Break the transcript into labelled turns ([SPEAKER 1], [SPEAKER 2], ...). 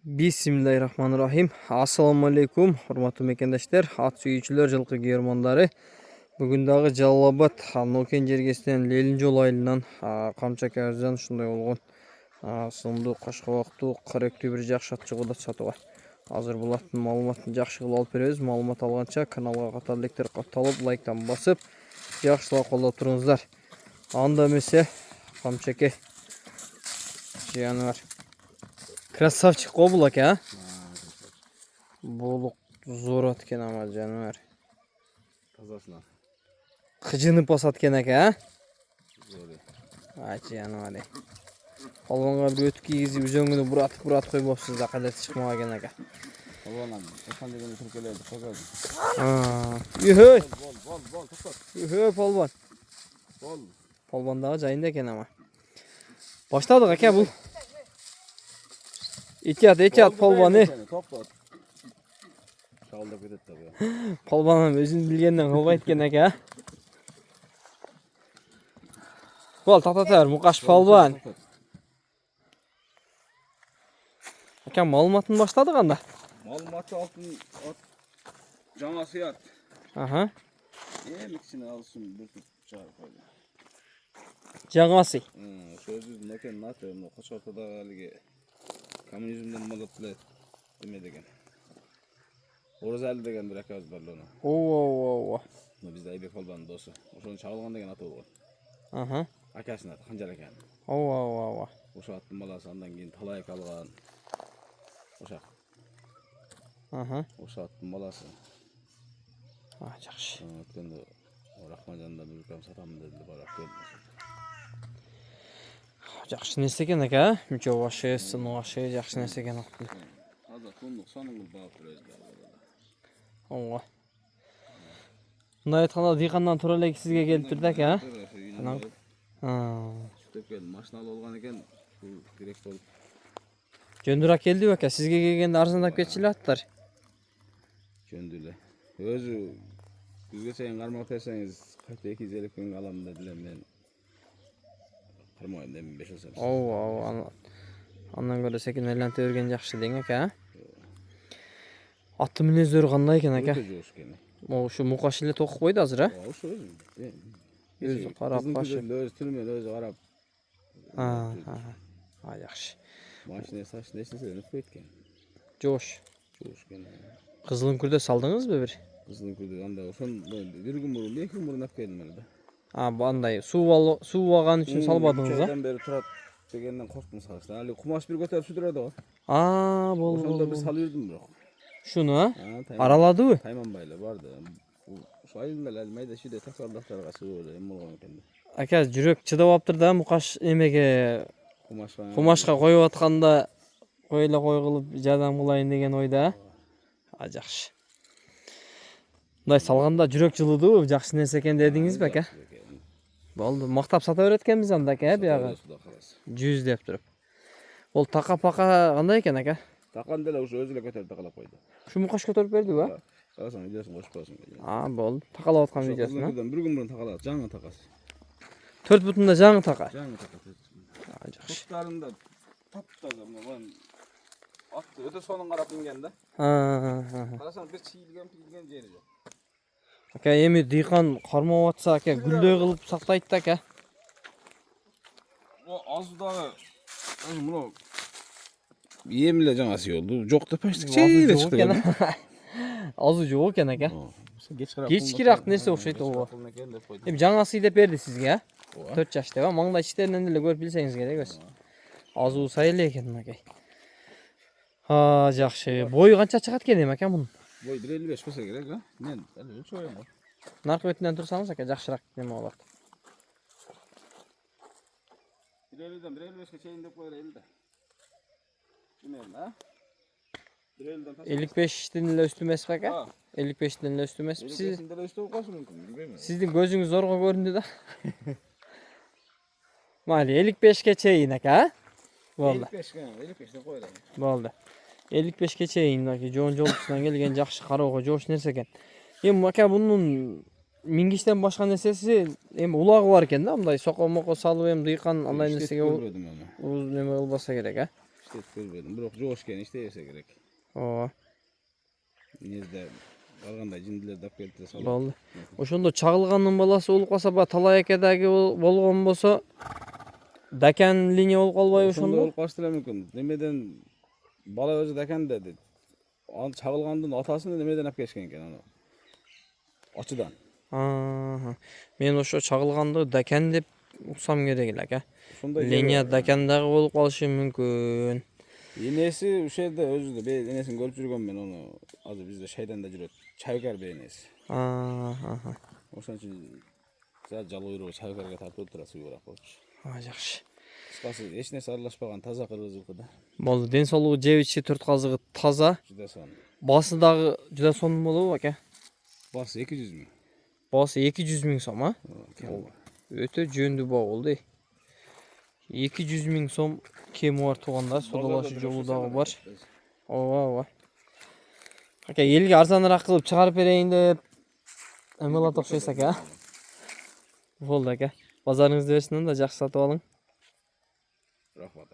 [SPEAKER 1] Bismillahirrahmanirrahim. Assalamu alaikum, hurmatli mekendeshler, at sүйүүчүлөр, жылкы германдары. Бүгүн дагы Жалал-Абад Нокен жергесинен Лелинжол айылынан камчак арзан ушундай болгон сымдуу кашкабактуу корректүү бир жакшы ат чыгууда сатууга. Азыр бул аттын маалыматын жакшы кылып алып беребиз. Маалымат алганча каналга катар электер катталып, лайктан басып, жакшылап колдоп туруңуздар. Анда эмесе камчаке жаныбар. Красавчик го бул ака. Бул зор ат экен ама жаныбар.
[SPEAKER 2] Тазасына.
[SPEAKER 1] Кыжынып басат экен ака. Жаныбар. Полвонго бир өтүп кийгизип үзөңүнү буратып койбопсуз да, кадети чыкмак экен ака.
[SPEAKER 2] Полвонам, Чоқан деген түркөлөрдү койгон. Бол, токтот.
[SPEAKER 1] Полвон.
[SPEAKER 2] Бол.
[SPEAKER 1] Полвон дагы жайында экен ама. Баштадык ака бул. Этият полвон.
[SPEAKER 2] Токтот. Шалдап кетет да бу.
[SPEAKER 1] Полвонум өзүн билгенден кылбайт экен ака. Бол, токтотор, Мукаш полвон. Ака маалыматын баштадык анда.
[SPEAKER 2] Маалыматы алтын жаңа сыят.
[SPEAKER 1] Аха.
[SPEAKER 2] Кичине алышым бир туп чыгарып койду.
[SPEAKER 1] Жаңасы.
[SPEAKER 2] Сөзү Нокен аты, Коч ортодогу алиги коммунизмден болот эле эме деген. Орозали деген бир акабыз бар эле.
[SPEAKER 1] Оо.
[SPEAKER 2] Бизде Айбек полвондун досу. Ошону чагылган деген аты болгон.
[SPEAKER 1] Аха.
[SPEAKER 2] Акасынын аты Канжар экен.
[SPEAKER 1] Оо.
[SPEAKER 2] Ошо аттын баласы андан кийин талайык алган. Ошак.
[SPEAKER 1] Аха.
[SPEAKER 2] Ошо аттын баласы.
[SPEAKER 1] Жакшы.
[SPEAKER 2] Өткөндө Рахманжанда бир кам сатамын деди, барап келди.
[SPEAKER 1] Жакшы нерсе экен ака. Мүчө башы, сыны башы жакшы нерсе экен аттын.
[SPEAKER 2] Азыр тunduk сонун багып беребиз да.
[SPEAKER 1] Ого. Мындай айтканда дыйкандан туура эле сизге келип турду ака.
[SPEAKER 2] Сүтөп келди, машиналы болгон экен, бул керек болуп.
[SPEAKER 1] Жөндүрөөк келдиби ака? Сизге келгенде арзандап кетчү эле аттар.
[SPEAKER 2] Жөндүү эле. Өзү бизге чейин кармак берсеңиз, кайта 250 миңге алам деди эле, мен кармайм эми 5 алсам.
[SPEAKER 1] Оо. Андан көрө секин айланта берген жакшы дең ака. Аттын мүнөздөрү кандай экен ака? Ушу Мукаш эле токуп койду азыр, а?
[SPEAKER 2] Ошо
[SPEAKER 1] Өзү карап башы.
[SPEAKER 2] Өзү түрмөн, өзү карап.
[SPEAKER 1] Жакшы.
[SPEAKER 2] Машина саш несинсе өтпөйт экен.
[SPEAKER 1] Жош
[SPEAKER 2] экен.
[SPEAKER 1] Кызыл үңкүрдө салдыңызбы бир?
[SPEAKER 2] Кызыл үңкүрдө анда ошон бир күн мурун, 2 күн мурун алып келдим эле да.
[SPEAKER 1] Андай суу алган үчүн салбадыңыз да?
[SPEAKER 2] Бери турат дегенден корктум салыштан. Али кумаш бир көтөрүп сүдүрөдү го.
[SPEAKER 1] Болду.
[SPEAKER 2] Ошондо бир салып жүрдүм бирок.
[SPEAKER 1] Шуну, араладыбы?
[SPEAKER 2] Тайманбай эле барды. Ошо айылда эле майда шүйдө таксалдактарга чыгып эле эме болгон экен.
[SPEAKER 1] Ака, жүрөк чыдап аптыр да, Мукаш эмеге кумашка коюп атканда кой кылып жардам кылайын деген ойда. Жакшы. Мындай салганда жүрөк жылыдыбы? Жакшы нерсе экен дедиңизби ака? Болду, мактап сата берет экенбиз анда ака, бияга 100 деп туруп. Ол така-пака кандай экен ака?
[SPEAKER 2] Такан деле ошо өзү эле көтөрүп такалап койду.
[SPEAKER 1] Ушу Мукаш көтөрүп бердиби?
[SPEAKER 2] Карасаң видеосун кошуп коесуң.
[SPEAKER 1] Болду. Такалап аткан видеосун.
[SPEAKER 2] Бир күн мурун такалат, жаңы такасы.
[SPEAKER 1] 4 бутунда жаңы така.
[SPEAKER 2] Жаңы така.
[SPEAKER 1] Жакшы.
[SPEAKER 2] Туттарында таптаза мына атты өтө сонун карап инген да. Карасаң бир чийилген жери жок.
[SPEAKER 1] Ака, эми дыйкан кармап атса ака, гүлдөй кылып сактайт да ака.
[SPEAKER 2] Азудагы мына эми эле жаңасы болду. Жок деп почти чейиле чыкты.
[SPEAKER 1] Азу жок экен ака. Кечкирак нерсе окшойт ого. Эми жаңасы деп берди сизге, а? 4 жаш деп, маңдай иштеринен эле көрүп билсеңиз керек өз. Азуу сай эле экен мынакей. Жакшы. Бою канча чыгат экен эми ака мунун?
[SPEAKER 2] Бой 1.55 болсо керек, а? Мен өлчөп коем го.
[SPEAKER 1] Наркы бетинен турсаңыз ака, жакшыраак неме болот.
[SPEAKER 2] 1.50ден 1.55ке чейин деп коелу да. Примерно, а?
[SPEAKER 1] 55'ten эле үстү эмеспи ака? 55'ten эле үстү эмеспи?
[SPEAKER 2] Сиздин деле үстү болуп калышы мүмкүн, билбейм.
[SPEAKER 1] Сиздин көзүңүз зорго көрүндү да. Майли 55ке чейин ака, а? Болду.
[SPEAKER 2] 55 деп коелу.
[SPEAKER 1] Болду. 55ке чейин жоон жолдусунан келген жакшы кароого жоош нерсе экен. Эми ака мунун мингиштен башка нерсеси эми улагы бар экен да, мындай соко-моко салып эми дыйкан андай нерсеге неме кылбаса керек, а?
[SPEAKER 2] Görmedim. Biroq joş ekan işleyese gerek.
[SPEAKER 1] Ооба.
[SPEAKER 2] Nezde barganda jindiler dap keltire salып.
[SPEAKER 1] Болду. Ошондо чагылгандын баласы болуп калса, баягы Талай акедеги болгон болсо, Дакен линия болуп калбайбы
[SPEAKER 2] Ошондой
[SPEAKER 1] ошондо?
[SPEAKER 2] болуп калышы деле мүмкүн. Немеден бала өзү Дакен деди. Ал чагылгандын атасын немеден алып келишкен экен аны. Ачыдан.
[SPEAKER 1] Мен ошо чагылганды Дакен деп уксам керек эле ака.
[SPEAKER 2] Ошондой
[SPEAKER 1] Линия Дакендагы болуп калышы мүмкүн.
[SPEAKER 2] Энеси ушул жерде өзү да энесин көрүп жүргөм мен оны. Азыр бизде шайданда жүрөт. Чайкар энеси. Ошон үчүн жалоо үйрөгө чайкарга тартып турат сүйрөк болчу.
[SPEAKER 1] Жакшы.
[SPEAKER 2] Кыскасы эч нерсе аралашпаган таза кыргыз жылкы да.
[SPEAKER 1] Болду. Ден соолугу жеп ичи 4 казыгы таза.
[SPEAKER 2] Жуда сон.
[SPEAKER 1] Басы дагы жуда сонун болобу ака?
[SPEAKER 2] Басы 200 000.
[SPEAKER 1] Басы 200 000 сом, а? Өтө жөндүү баа болду. 200 000 сом кеми бар туугандар, содолошу жолу дагы бар. Ооба. Ака, элге арзаныраак кылып чыгарып берейин деп эмелат окшойсуз ака. Болду ака. Базарыңызды берсин да жакшы сатып алың.
[SPEAKER 2] Рахмат.